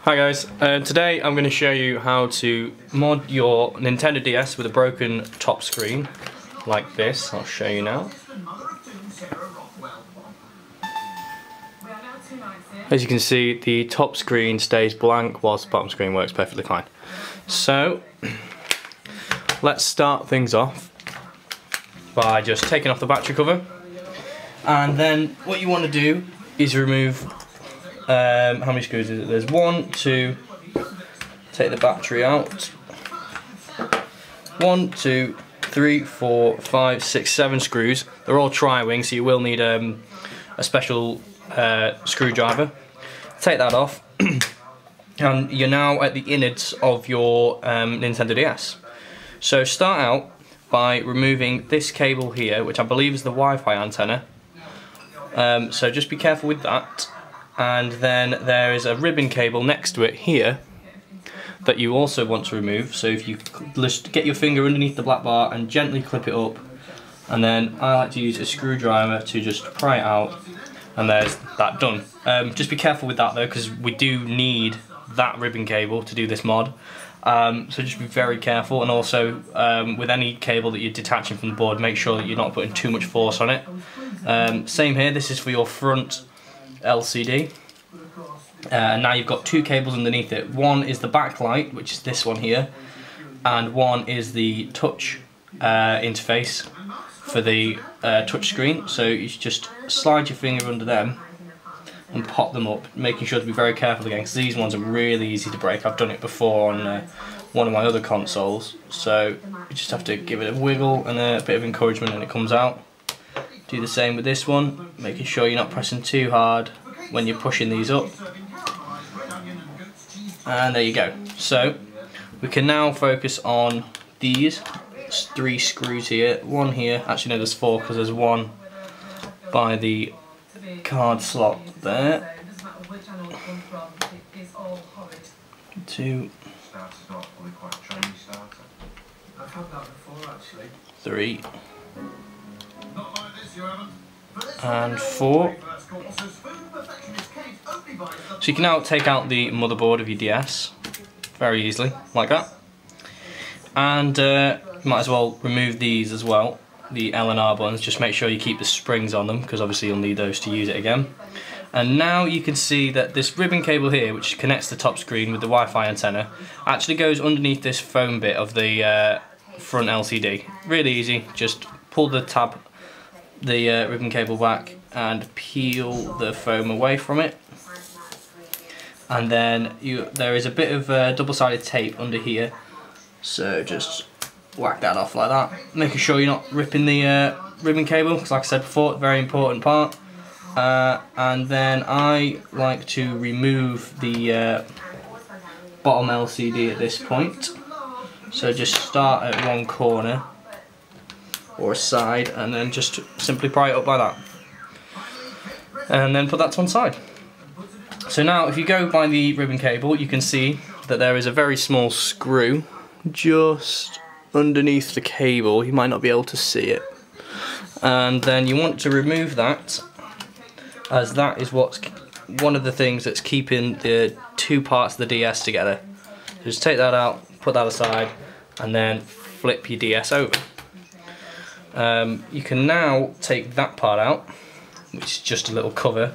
Hi guys, today I'm going to show you how to mod your Nintendo DS with a broken top screen, like this. I'll show you now. As you can see, the top screen stays blank whilst the bottom screen works perfectly fine. So, let's start things off by just taking off the battery cover. And then what you want to do is remove, how many screws is it? There's 1, 2, take the battery out. 1, 2, 3, 4, 5, 6, 7 screws. They're all tri-wing, so you will need a special screwdriver. Take that off, and you're now at the innards of your Nintendo DS. So start out by removing this cable here, which I believe is the Wi-Fi antenna. So just be careful with that. And then there is a ribbon cable next to it here that you also want to remove. So if you just get your finger underneath the black bar and gently clip it up, and then I like to use a screwdriver to just pry it out, and there's that done. Just be careful with that though, because we do need that ribbon cable to do this mod. So just be very careful, and also with any cable that you're detaching from the board, make sure that you're not putting too much force on it. Same here, this is for your front LCD. Now you've got 2 cables underneath it. One is the backlight, which is this one here, and one is the touch interface for the touch screen. So you just slide your finger under them and pop them up, making sure to be very careful again, because these ones are really easy to break. I've done it before on one of my other consoles, so you just have to give it a wiggle and a bit of encouragement and it comes out. Do the same with this one, making sure you're not pressing too hard when you're pushing these up. And there you go. So we can now focus on these 3 screws here, 1 here, actually no, there's 4 because there's 1 by the card slot there. 2, 3, and 4. So you can now take out the motherboard of your DS very easily, like that. And you might as well remove these as well, the L and R buttons. Just make sure you keep the springs on them, because obviously you'll need those to use it again. And now you can see that this ribbon cable here, which connects the top screen with the Wi-Fi antenna, actually goes underneath this foam bit of the front LCD. Really easy, just pull the ribbon cable back and peel the foam away from it. And then there is a bit of double-sided tape under here, so just whack that off like that, making sure you're not ripping the ribbon cable, because like I said before, very important part. And then I like to remove the bottom LCD at this point, so just start at one corner or a side and then just simply pry it up like that, and then put that to one side. So now if you go by the ribbon cable, you can see that there is a very small screw just underneath the cable. You might not be able to see it, and then you want to remove that, as that is what's one of the things that's keeping the 2 parts of the DS together. Just take that out, put that aside, and then flip your DS over. You can now take that part out, which is just a little cover,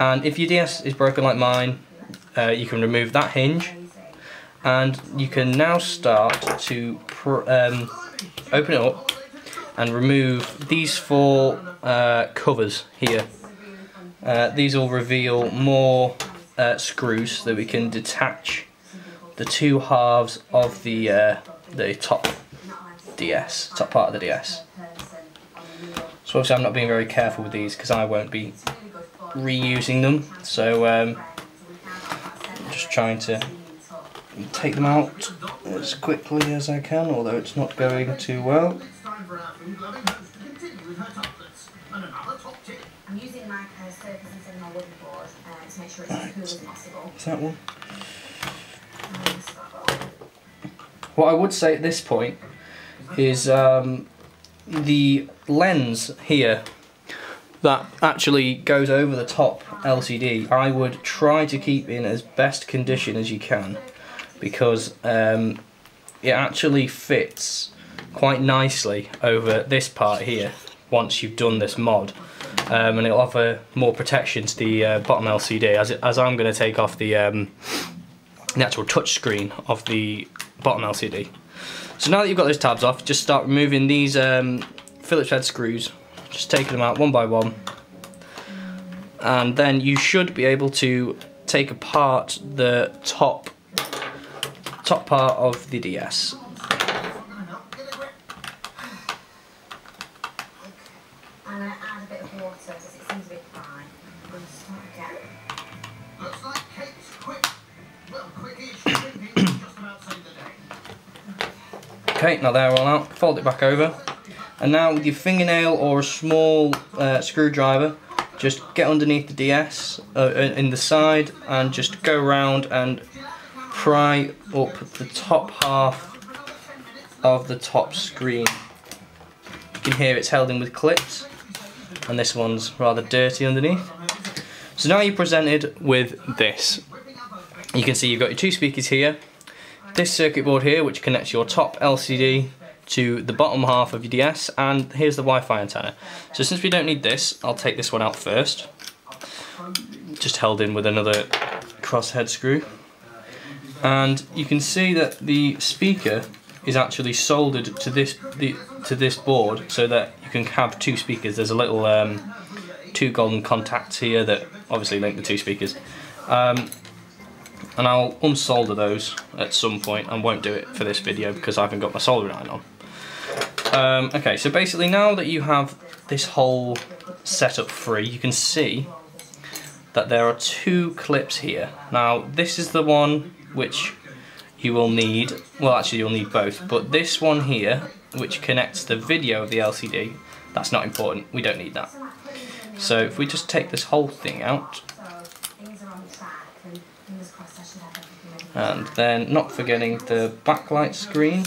and if your DS is broken like mine, you can remove that hinge, and you can now start to open it up and remove these 4 covers here. These will reveal more screws, so that we can detach the 2 halves of the top part of the DS. So obviously I'm not being very careful with these because I won't be reusing them, so I'm just trying to take them out as quickly as I can, although it's not going too well. I'm using my surface instead of my wooden board to make sure it's as cool as possible. Is that one? What I would say at this point is the lens here that actually goes over the top LCD, I would try to keep in as best condition as you can, because it actually fits quite nicely over this part here once you've done this mod, and it'll offer more protection to the bottom LCD, as I'm going to take off the actual touch screen of the bottom LCD. So now that you've got those tabs off, just start removing these Phillips head screws, just taking them out one by one, and then you should be able to take apart the top part of the DS. I'm going to add a bit of water because it seems a bit dry. I'm going to start again. Looks like Kate's quick. Well, quickish, just about saved the day. Okay, now they're all out, fold it back over, and now with your fingernail or a small screwdriver, just get underneath the DS in the side and just go around and pry up the top half of the top screen. You can hear it's held in with clips, and this one's rather dirty underneath. So now you're presented with this. You can see you've got your two speakers here, this circuit board here which connects your top LCD to the bottom half of your DS, and here's the Wi-Fi antenna. So since we don't need this, I'll take this one out first, just held in with another crosshead screw. And you can see that the speaker is actually soldered to this board so that you can have two speakers. There's a little two golden contacts here that obviously link the two speakers. And I'll unsolder those at some point. I won't do it for this video because I haven't got my soldering iron on. Okay, so basically now that you have this whole setup free, you can see that there are two clips here. Now this is the one which you will need, well actually you'll need both, but this one here which connects the video of the LCD, that's not important, we don't need that. So if we just take this whole thing out, and then not forgetting the backlight screen,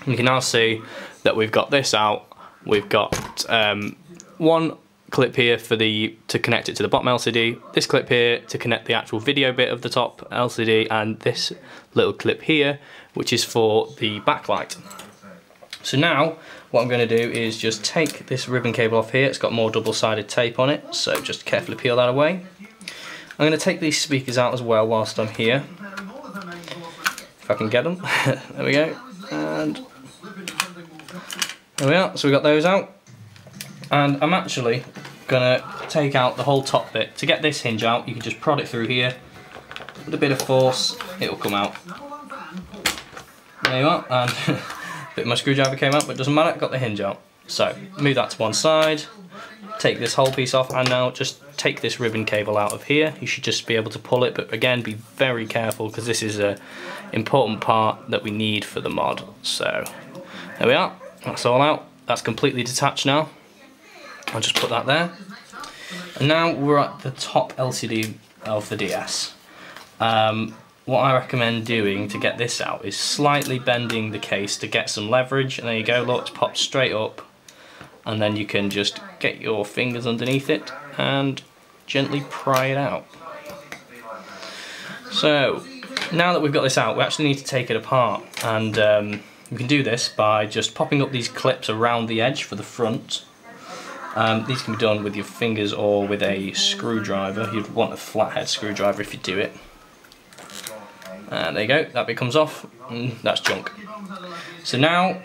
you can now see that we've got this out. We've got one clip here for to connect it to the bottom LCD, this clip here to connect the actual video bit of the top LCD, and this little clip here which is for the backlight. So now what I'm going to do is just take this ribbon cable off here. It's got more double-sided tape on it, so just carefully peel that away. I'm going to take these speakers out as well whilst I'm here, if I can get them. There we go, and there we are. So we got those out, and I'm actually going to take out the whole top bit. To get this hinge out, you can just prod it through here with a bit of force, it'll come out. There you are, and a bit of my screwdriver came out, but it doesn't matter, got the hinge out. So move that to one side, take this whole piece off, and now just take this ribbon cable out of here. You should just be able to pull it, but again be very careful because this is an important part that we need for the mod. So there we are, that's all out, that's completely detached now. I'll just put that there. And now we're at the top LCD of the DS. What I recommend doing to get this out is slightly bending the case to get some leverage, and there you go, look, it's popped straight up, and then you can just get your fingers underneath it and gently pry it out. So now that we've got this out, we actually need to take it apart, and you can do this by just popping up these clips around the edge for the front. These can be done with your fingers or with a screwdriver. You'd want a flathead screwdriver if you do it. And there you go, that bit comes off, that's junk. So now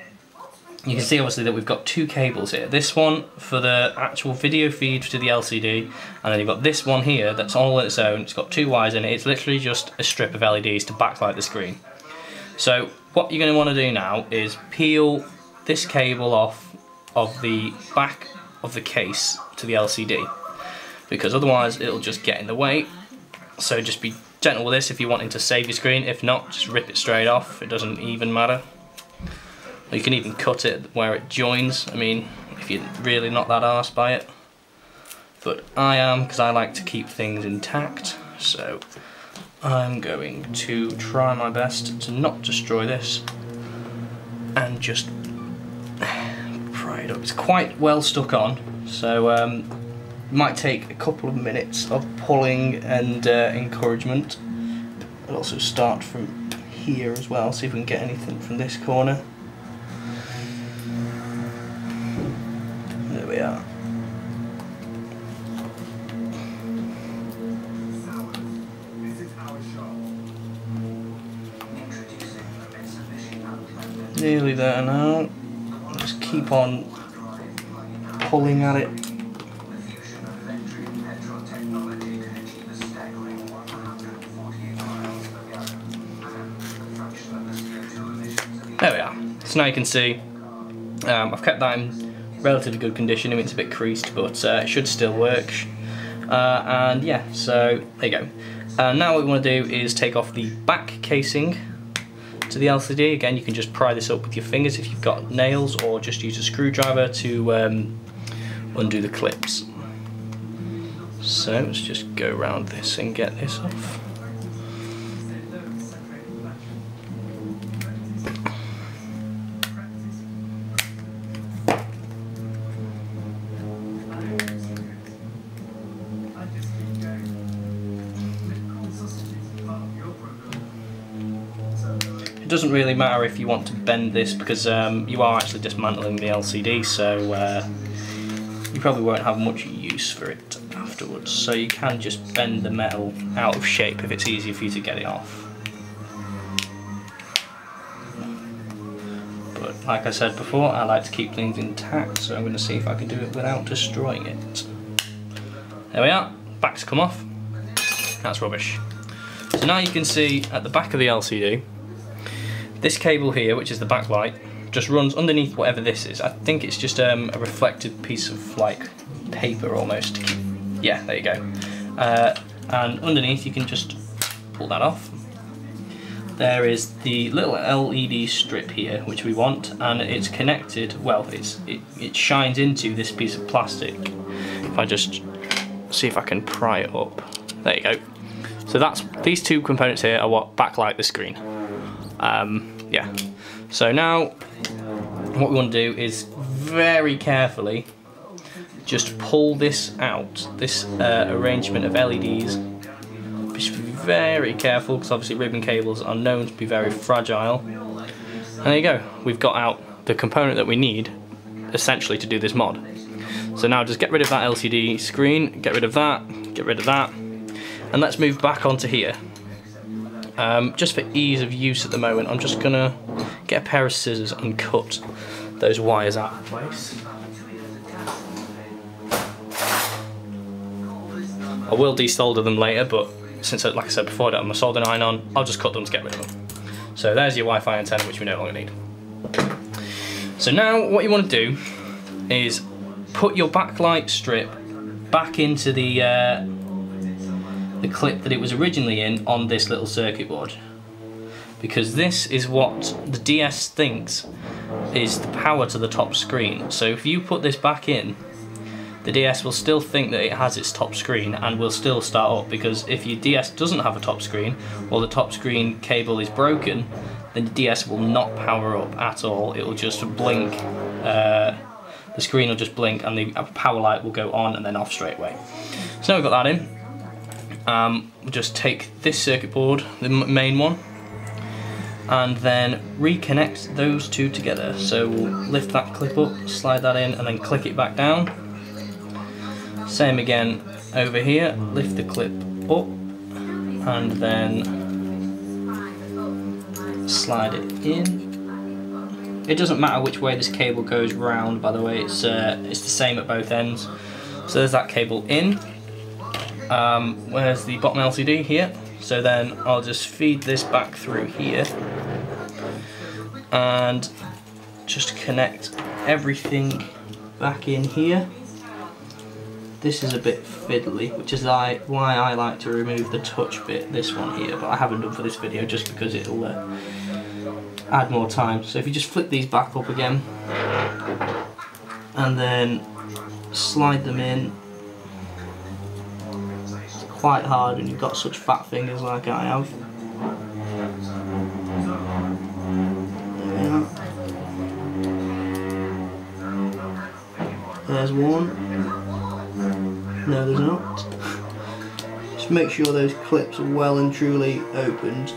you can see obviously that we've got two cables here. This one for the actual video feed to the LCD, and then you've got this one here that's all on its own. It's got two wires in it. It's literally just a strip of LEDs to backlight the screen. So what you're going to want to do now is peel this cable off of the back of the case to the LCD, because otherwise it'll just get in the way. So just be gentle with this if you're wanting to save your screen. If not, just rip it straight off, it doesn't even matter. You can even cut it where it joins, I mean, if you're really not that arsed by it. But I am, because I like to keep things intact, so I'm going to try my best to not destroy this and just pry it up. It's quite well stuck on, so might take a couple of minutes of pulling and encouragement. I'll also start from here as well, see if we can get anything from this corner. There we are. Nearly there now. Just keep on pulling at it. There we are. So now you can see I've kept that in relatively good condition. I mean, it's a bit creased, but it should still work. And yeah, so there you go. Now what we want to do is take off the back casing to the LCD. Again, you can just pry this up with your fingers if you've got nails, or just use a screwdriver to undo the clips. So let's just go around this and get this off. It doesn't really matter if you want to bend this, because you are actually dismantling the LCD, so you probably won't have much use for it afterwards. So you can just bend the metal out of shape if it's easier for you to get it off. But like I said before, I like to keep things intact, so I'm going to see if I can do it without destroying it. There we are, back's come off. That's rubbish. So now you can see at the back of the LCD, this cable here, which is the backlight, just runs underneath whatever this is. I think it's just a reflective piece of like paper almost. Yeah, there you go. And underneath you can just pull that off. There is the little LED strip here which we want, and it's connected, well, it shines into this piece of plastic. If I just see if I can pry it up. There you go. So these two components here are what backlight the screen. Yeah, so now what we want to do is very carefully just pull this out, this arrangement of LEDs. Just be very careful, because obviously ribbon cables are known to be very fragile. And there you go, we've got out the component that we need essentially to do this mod. So now just get rid of that LCD screen, get rid of that, and let's move back onto here. Just for ease of use at the moment, I'm just gonna get a pair of scissors and cut those wires out of place. I will desolder them later, but since, like I said before, I don't have my soldering iron on, I'll just cut them to get rid of them. So there's your Wi-Fi antenna, which we no longer need. So now what you want to do is put your backlight strip back into the clip that it was originally in on this little circuit board, because this is what the DS thinks is the power to the top screen. So if you put this back in, the DS will still think that it has its top screen and will still start up, because if your DS doesn't have a top screen, or the top screen cable is broken, then the DS will not power up at all. It will just blink, the screen will just blink and the power light will go on and then off straight away. So now we've got that in. We'll just take this circuit board, the main one, and then reconnect those two together. So we'll lift that clip up, slide that in, and then click it back down. Same again over here, lift the clip up, and then slide it in. It doesn't matter which way this cable goes round, by the way, it's the same at both ends. So there's that cable in. Where's the bottom LCD? Here. So then I'll just feed this back through here and just connect everything back in here. This is a bit fiddly, which is why I like to remove the touch bit, this one here, but I haven't done for this video just because it'll add more time. So if you just flip these back up again and then slide them in. Quite hard when you've got such fat fingers like I have. There we are. There's one. No, there's not. Just make sure those clips are well and truly opened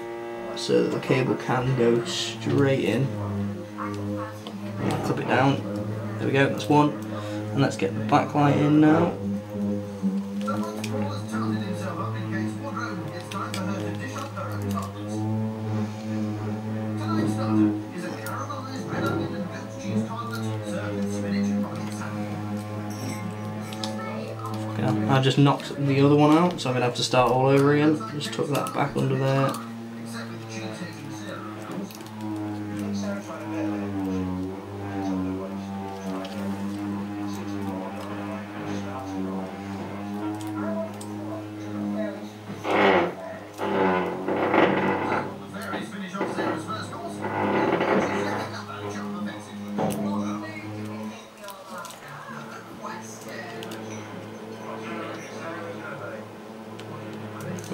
so that the cable can go straight in. Clip it down. There we go, that's one. And let's get the backlight in now. I just knocked the other one out, so I'm going to have to start all over again. Just tuck that back under there.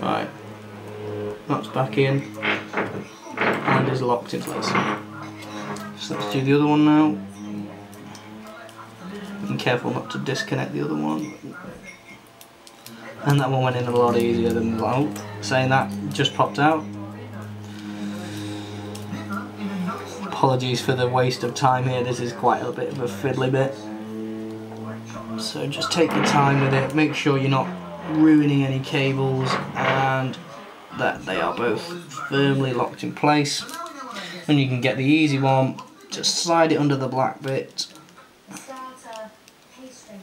Right, that's back in and is locked in place. So let's do the other one now. Be careful not to disconnect the other one. And that one went in a lot easier than the oh, saying that just popped out. Apologies for the waste of time here, this is quite a bit of a fiddly bit. So just take your time with it, make sure you're not ruining any cables and that they are both firmly locked in place. And you can get the easy one, just slide it under the black bit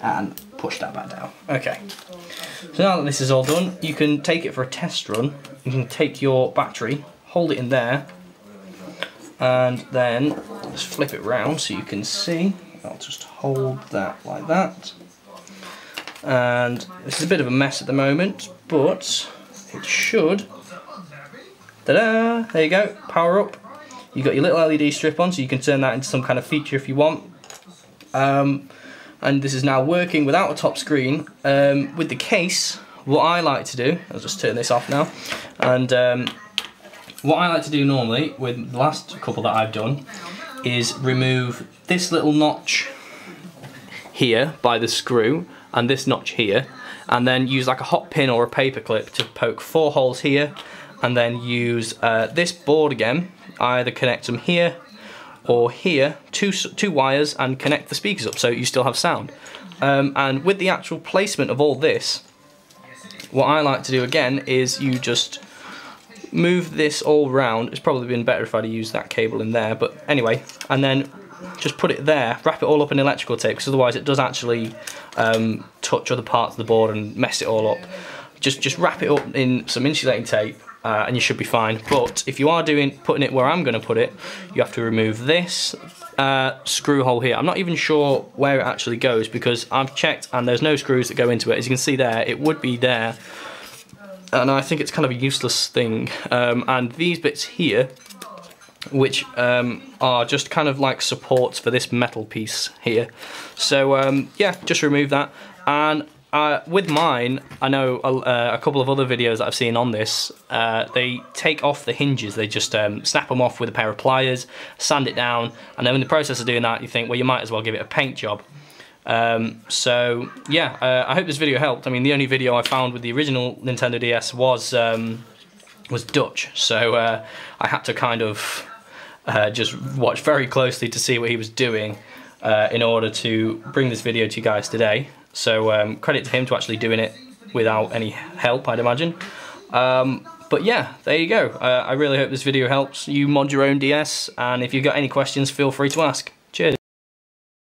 and push that back down. Okay, so now that this is all done, you can take it for a test run. You can take your battery, hold it in there, and then just flip it round so you can see. I'll just hold that like that. And this is a bit of a mess at the moment, but it should. Ta-da! There you go, power up. You've got your little LED strip on, so you can turn that into some kind of feature if you want. And this is now working without a top screen. With the case, what I like to do, I'll just turn this off now, and what I like to do normally with the last couple that I've done is remove this little notch here by the screw and this notch here, and then use like a hot pin or a paper clip to poke 4 holes here, and then use this board again, either connect them here or here, two wires, and connect the speakers up so you still have sound. And with the actual placement of all this, what I like to do again is you just move this all round. It's probably been better if I'd used that cable in there, but anyway, and then just put it there, wrap it all up in electrical tape, because otherwise it does actually touch other parts of the board and mess it all up. Just wrap it up in some insulating tape and you should be fine. But if you are putting it where I'm going to put it, you have to remove this screw hole here. I'm not even sure where it actually goes because I've checked and there's no screws that go into it. As you can see there, it would be there, and I think it's kind of a useless thing. And these bits here, which are just kind of like supports for this metal piece here. So yeah, just remove that. And with mine, I know a couple of other videos that I've seen on this, they take off the hinges. They just snap them off with a pair of pliers, sand it down, and then in the process of doing that, you think, well, you might as well give it a paint job. So yeah, I hope this video helped. I mean, the only video I found with the original Nintendo DS was Dutch, so I had to kind of just watch very closely to see what he was doing in order to bring this video to you guys today. So credit to him to actually doing it without any help, I'd imagine. But yeah, there you go. I really hope this video helps you mod your own DS, and if you've got any questions, feel free to ask.